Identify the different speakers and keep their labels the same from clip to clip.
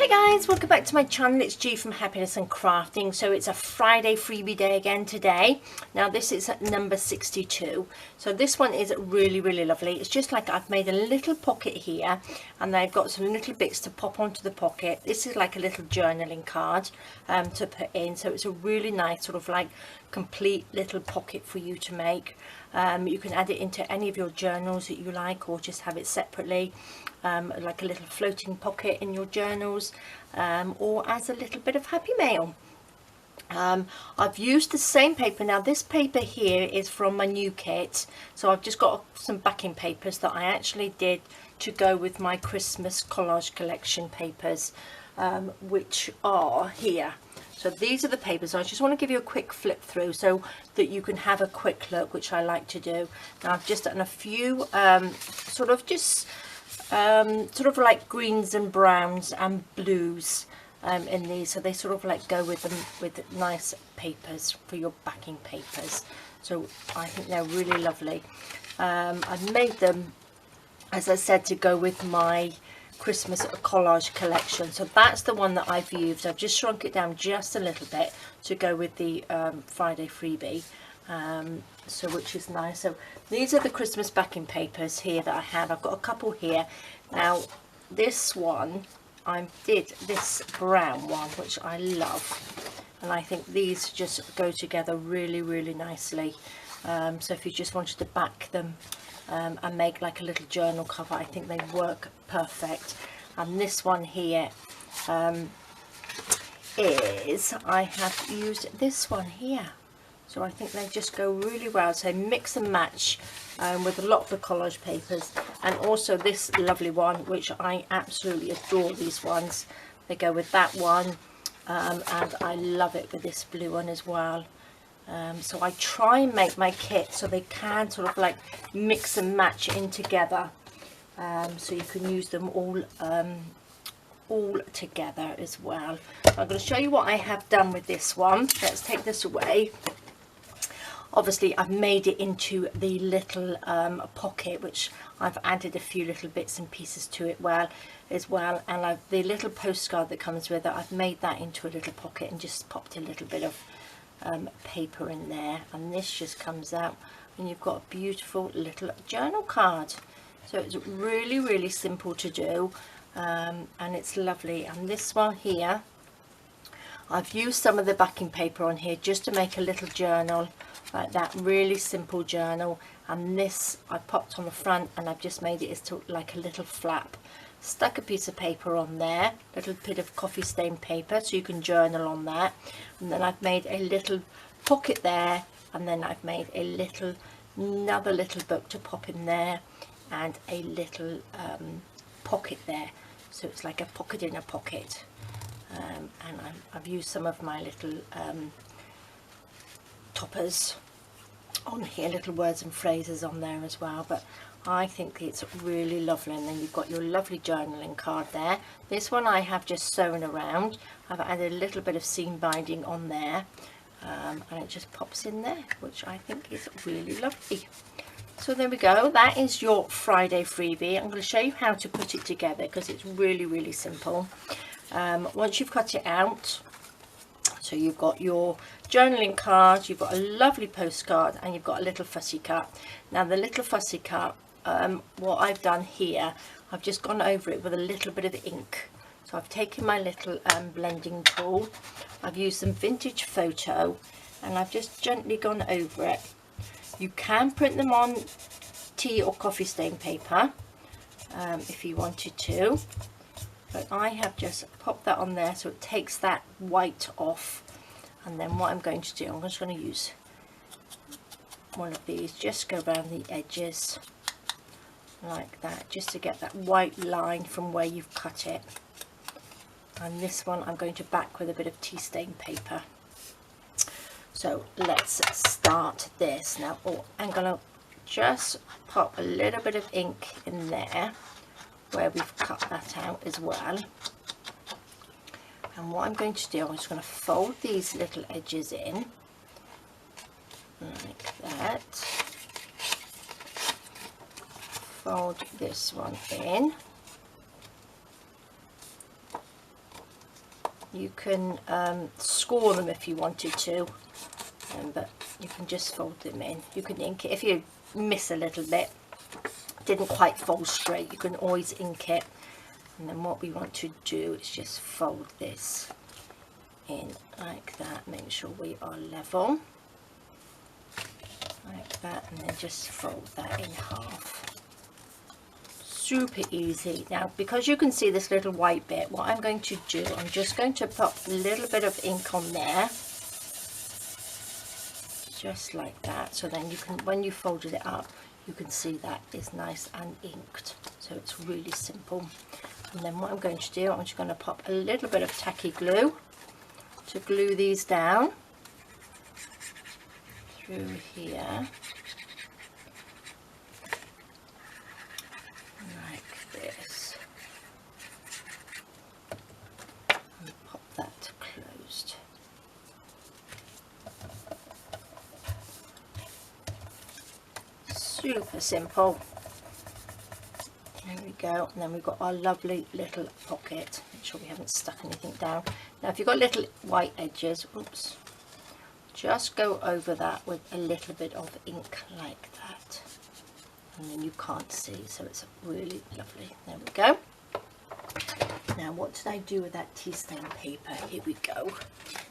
Speaker 1: Hi guys, welcome back to my channel. It's G from Happiness and Crafting. So it's a Friday freebie day again today. Now this is number 62. So this one is really lovely. It's just like I've made a little pocket here and I've got some little bits to pop onto the pocket. This is like a little journaling card to put in. So it's a really nice sort of like complete little pocket for you to make. You can add it into any of your journals that you like, or just have it separately, like a little floating pocket in your journals, or as a little bit of happy mail. I've used the same paper. Now this paper here is from my new kit, so I've just got some backing papers that I actually did to go with my Christmas collage collection papers, which are here. So these are the papers. I just want to give you a quick flip through so that you can have a quick look, which I like to do. Now I've just done a few sort of like greens and browns and blues in these, so they sort of like go with them with nice papers for your backing papers. So I think they're really lovely. I've made them, as I said, to go with my Christmas collage collection. So that's the one that I've used. I've just shrunk it down just a little bit to go with the Friday freebie, so which is nice. So these are the Christmas backing papers here that I have. I've got a couple here. Now this one, I did this brown one, which I love, and I think these just go together really nicely. So if you just wanted to back them and make like a little journal cover, I think they work perfect. And this one here is, I have used this one here, so I think they just go really well. So mix and match with a lot of the collage papers, and also this lovely one, which I absolutely adore. These ones, they go with that one, and I love it with this blue one as well. So I try and make my kit so they can sort of like mix and match in together, so you can use them all together as well. I'm going to show you what I have done with this one. Let's take this away. Obviously I've made it into the little pocket, which I've added a few little bits and pieces to it as well, and the little postcard that comes with it, I've made that into a little pocket and just popped a little bit of paper in there, and this just comes out and you've got a beautiful little journal card. So it's really simple to do, and it's lovely. And this one here, I've used some of the backing paper on here just to make a little journal like that, really simple journal. And this I popped on the front, and I've just made it as to like a little flap, stuck a piece of paper on there, a little bit of coffee stain paper, so you can journal on that. And then I've made a little pocket there, and then I've made another little book to pop in there, and a little pocket there, so it's like a pocket in a pocket. And I've used some of my little toppers on here, little words and phrases on there as well. But I think it's really lovely. And then you've got your lovely journaling card there. This one I have just sewn around. I've added a little bit of seam binding on there, and it just pops in there, which I think is really lovely. So there we go, that is your Friday freebie. I'm going to show you how to put it together because it's really simple. Once you've cut it out, so you've got your journaling card, you've got a lovely postcard, and you've got a little fussy cut. Now the little fussy cut, what I've done here, I've just gone over it with a little bit of ink. So I've taken my little blending tool, I've used some vintage photo, and I've just gently gone over it. You can print them on tea or coffee stain paper if you wanted to, but I have just popped that on there so it takes that white off. And then what I'm going to do, I'm just going to use one of these, just go around the edges like that, just to get that white line from where you've cut it. And this one I'm going to back with a bit of tea stain paper. So let's start this now. Oh, I'm going to just pop a little bit of ink in there where we've cut that out as well. And what I'm going to do, I'm just going to fold these little edges in like that. Fold this one in, You can score them if you wanted to, but you can just fold them in. You can ink it if you miss a little bit, didn't quite fold straight, you can always ink it. And then what we want to do is just fold this in like that, make sure we are level like that, and then just fold that in half. Super easy. Now because you can see this little white bit, what I'm going to do, I'm just going to put a little bit of ink on there, just like that, so then you can, when you folded it up, you can see that is nice and inked. So it's really simple. And then what I'm going to do, I'm just going to pop a little bit of tacky glue to glue these down through here like this, and pop that closed. Super simple. There we go, and then we've got our lovely little pocket. Make sure we haven't stuck anything down. Now if you've got little white edges, oops, just go over that with a little bit of ink like that, and then you can't see, so it's really lovely. There we go. Now what did I do with that tea stain paper? Here we go.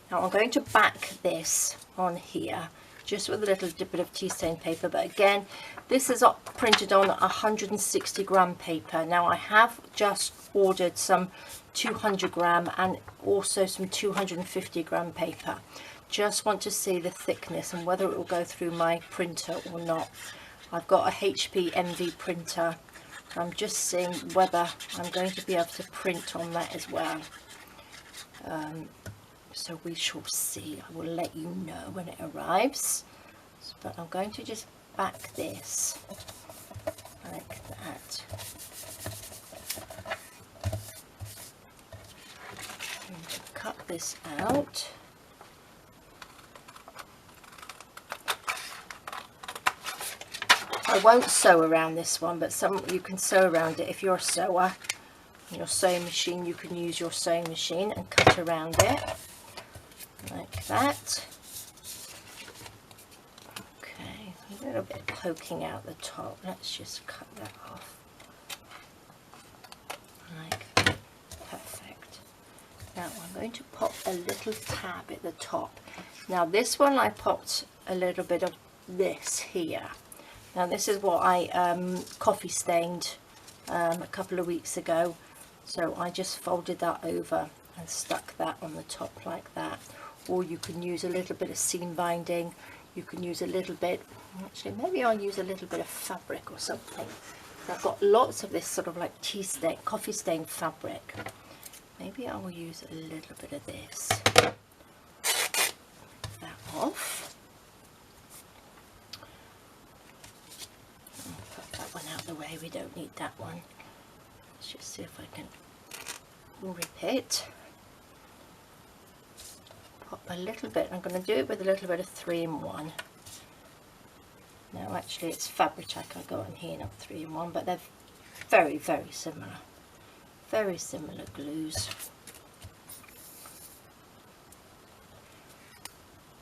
Speaker 1: Now I'm going to back this on here just with a little bit of tea stain paper, but again, this is printed on 160 gram paper. Now I have just ordered some 200 gram and also some 250 gram paper. Just want to see the thickness and whether it will go through my printer or not. I've got a HP MV printer. I'm just seeing whether I'm going to be able to print on that as well. So we shall see. I will let you know when it arrives. But I'm going to just back this like that. And cut this out. I won't sew around this one, but you can sew around it if you're a sewer. Your sewing machine, you can use your sewing machine and cut around it like that. Okay, a little bit poking out the top. Let's just cut that off like that. Perfect. Now I'm going to pop a little tab at the top. Now this one I popped a little bit of this here. Now this is what I coffee stained a couple of weeks ago. So I just folded that over and stuck that on the top like that. Or you can use a little bit of seam binding. You can use a little bit, actually maybe I'll use a little bit of fabric or something. I've got lots of this sort of like tea stain, coffee stain fabric. Maybe I will use a little bit of this. Take that off. I'll put that one out of the way, we don't need that one. Let's just see if I can rip it. Pop a little bit, I'm going to do it with a little bit of 3-in-1. No, actually it's fabric I got in here, not 3-in-1, but they're very, very similar. Very similar glues.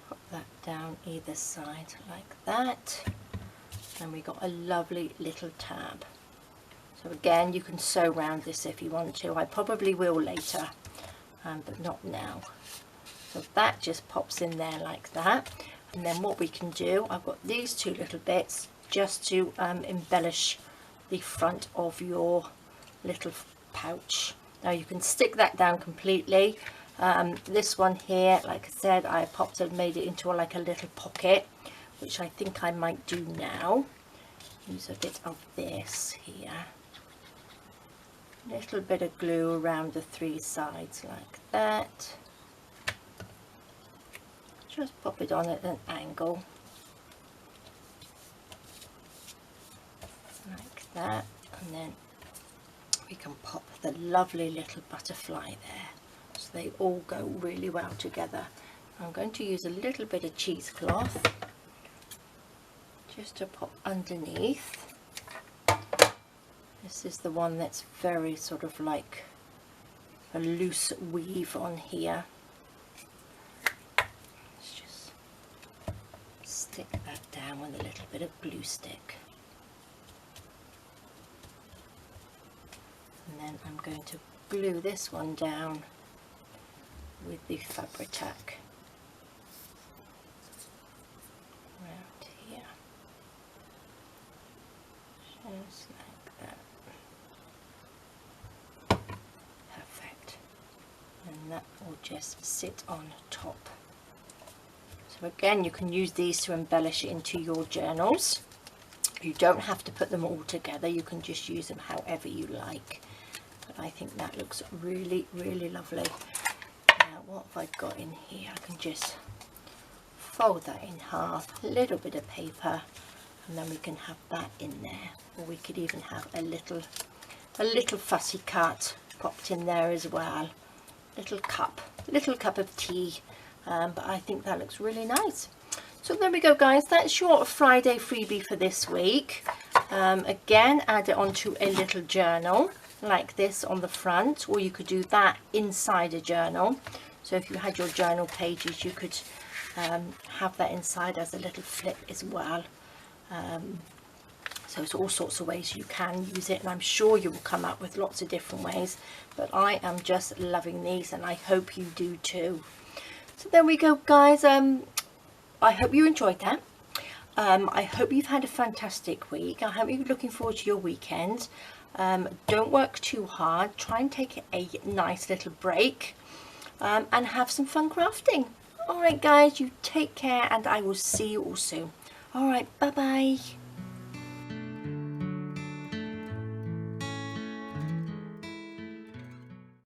Speaker 1: Pop that down either side like that. And we got a lovely little tab. So again, you can sew around this if you want to. I probably will later, but not now. So that just pops in there like that. And then what we can do, I've got these two little bits just to embellish the front of your little pouch. Now you can stick that down completely. This one here, like I said, I popped and made it into like a little pocket, which I think I might do now. Use a bit of this here. Little bit of glue around the 3 sides like that. Just pop it on at an angle like that, and then we can pop the lovely little butterfly there, so they all go really well together. I'm going to use a little bit of cheesecloth just to pop underneath. This is the one that's very sort of like a loose weave on here. Let's just stick that down with a little bit of glue stick. And then I'm going to glue this one down with the Fabri-Tac around here, just like that. Perfect. And that will just sit on top. So again, you can use these to embellish it into your journals. You don't have to put them all together, you can just use them however you like. But I think that looks really, really lovely. Now what have I got in here? I can just fold that in half, a little bit of paper, and then we can have that in there. Or we could even have a little fussy cut popped in there as well. Little cup of tea. But I think that looks really nice. So there we go, guys, that's your Friday freebie for this week. Again, add it onto a little journal like this on the front, or you could do that inside a journal. So if you had your journal pages, you could have that inside as a little flip as well. So it's all sorts of ways you can use it, and I'm sure you will come up with lots of different ways, but I am just loving these, and I hope you do too. So there we go, guys. I hope you enjoyed that. I hope you've had a fantastic week. I hope you're looking forward to your weekend. Don't work too hard. Try and take a nice little break and have some fun crafting. All right, guys, you take care, and I will see you all soon. All right, bye-bye.